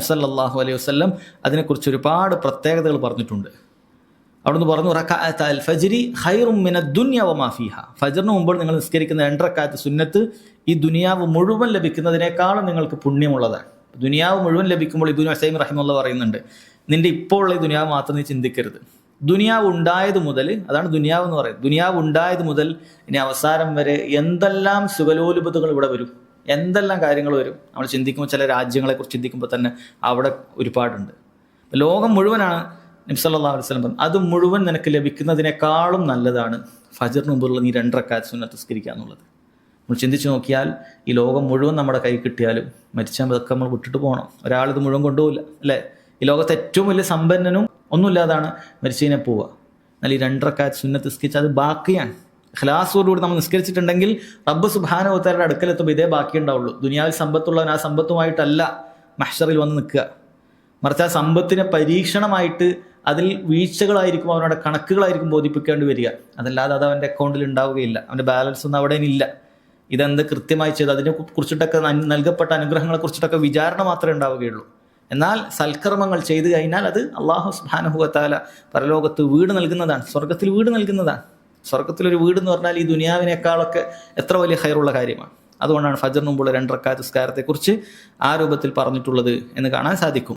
സല്ലല്ലാഹു അലൈഹി വസല്ലം അതിനെക്കുറിച്ച് ഒരുപാട് പ്രത്യേകതകൾ പറഞ്ഞിട്ടുണ്ട്. അവിടുന്ന് പറഞ്ഞു, റകഅത്തൽ ഫജ്രി ഖൈറും മിനദ് ദുനിയ വമാ ഫീഹാ. ഫജ്റിന് മുമ്പ് നിങ്ങൾ നിസ്കരിക്കുന്ന 2 റക്അത്ത് സുന്നത്ത് ഈ ദുനിയാവ് മുഴുവൻ ലഭിക്കുന്നതിനേക്കാളും നിങ്ങൾക്ക് പുണ്യമുള്ളതാണ്. ദുനിയാവ് മുഴുവൻ ലഭിക്കുമ്പോൾ ഇബ്നു ഉസൈമീൻ റഹിമഹുല്ലാഹ് പറയുന്നുണ്ട്, നിന്റെ ഇപ്പോൾ ഉള്ള ഈ ദുനിയാവ് മാത്രം നീ ചിന്തിക്കരുത്. ദുനിയാവ് ഉണ്ടായത് മുതൽ, അതാണ് ദുനിയാവ് എന്ന് പറയുന്നത്, ദുനിയാവ് ഉണ്ടായത് മുതൽ ഇനി അവസാനം വരെ എന്തെല്ലാം സുഖലോലുപതകൾ ഇവിടെ വരും, എന്തെല്ലാം കാര്യങ്ങൾ വരും. നമ്മൾ ചിന്തിക്കുമ്പോൾ ചില രാജ്യങ്ങളെക്കുറിച്ച് ചിന്തിക്കുമ്പോൾ തന്നെ അവിടെ ഒരുപാടുണ്ട്. ലോകം മുഴുവനാണ് നബി സല്ലല്ലാഹു അലൈഹി വസല്ലം പറഞ്ഞത്, അത് മുഴുവൻ നിനക്ക് ലഭിക്കുന്നതിനേക്കാളും നല്ലതാണ് ഫജ്റിന് മുമ്പുള്ള നീ 2 റക്അത്ത് സുന്നത്ത് നിസ്കരിക്കുക എന്നുള്ളത്. നമ്മൾ ചിന്തിച്ച് നോക്കിയാൽ ഈ ലോകം മുഴുവൻ നമ്മുടെ കൈ കിട്ടിയാലും മരിച്ചാൽ അതൊക്കെ നമ്മൾ വിട്ടിട്ട് പോകണം. ഒരാളിത് മുഴുവൻ കൊണ്ടുപോകില്ല അല്ലേ? ഈ ലോകത്തെ ഏറ്റവും വലിയ സമ്പന്നനും ഒന്നുമില്ലാതാണ് മരിച്ചു കഴിഞ്ഞാൽ പോവുക. എന്നാൽ ഈ 2 റക്അത്ത് സുന്നത്ത് നിസ്കരിച്ചാൽ അത് ബാക്കിയാണ്. ഖലാസോടുകൂടി നമ്മൾ നിസ്കരിച്ചിട്ടുണ്ടെങ്കിൽ റബ്ബ് സുബ്ഹാനഹു വ തആലയുടെ അടുക്കലെത്തുമ്പോൾ ഇതേ ബാക്കി ഉണ്ടാവുള്ളൂ. ദുനിയാവിൽ സമ്പത്തുള്ളവൻ ആ സമ്പത്തുമായിട്ടല്ല മഹ്ശറിൽ വന്ന് നിൽക്കുക, മറിച്ച് ആ സമ്പത്തിനെ പരീക്ഷണമായിട്ട് അതിൽ വീഴ്ചകളായിരിക്കും, അവനോട് കണക്കുകളായിരിക്കും ബോധിപ്പിക്കേണ്ടി വരിക. അതല്ലാതെ അത് അവൻ്റെ അക്കൗണ്ടിൽ ഉണ്ടാവുകയില്ല, അവൻ്റെ ബാലൻസ് ഒന്നും അവിടെ ഇല്ല. ഇതെന്ത് കൃത്യമായി ചെയ്തു അതിനെ കുറിച്ചിട്ടൊക്കെ നൽകപ്പെട്ട അനുഗ്രഹങ്ങളെ കുറിച്ചിട്ടൊക്കെ വിചാരണ മാത്രമേ ഉണ്ടാവുകയുള്ളൂ. എന്നാൽ സൽക്കർമ്മങ്ങൾ ചെയ്തു കഴിഞ്ഞാൽ അത് അല്ലാഹു സുബ്ഹാനഹു വ തആല പരലോകത്ത് വീട് നൽകുന്നതാണ്, സ്വർഗത്തിൽ വീട് നൽകുന്നതാണ്. സ്വർഗത്തിലൊരു വീട് എന്ന് പറഞ്ഞാൽ ഈ ദുനിയാവിനേക്കാളൊക്കെ എത്ര വലിയ ഖൈറുള്ള കാര്യമാണ്. അതുകൊണ്ടാണ് ഫജ്റിന് മുമ്പുള്ള 2 റക്അത്ത് നിസ്കാരത്തെക്കുറിച്ച് ആ രൂപത്തിൽ പറഞ്ഞിട്ടുള്ളത് എന്ന് കാണാൻ സാധിക്കും.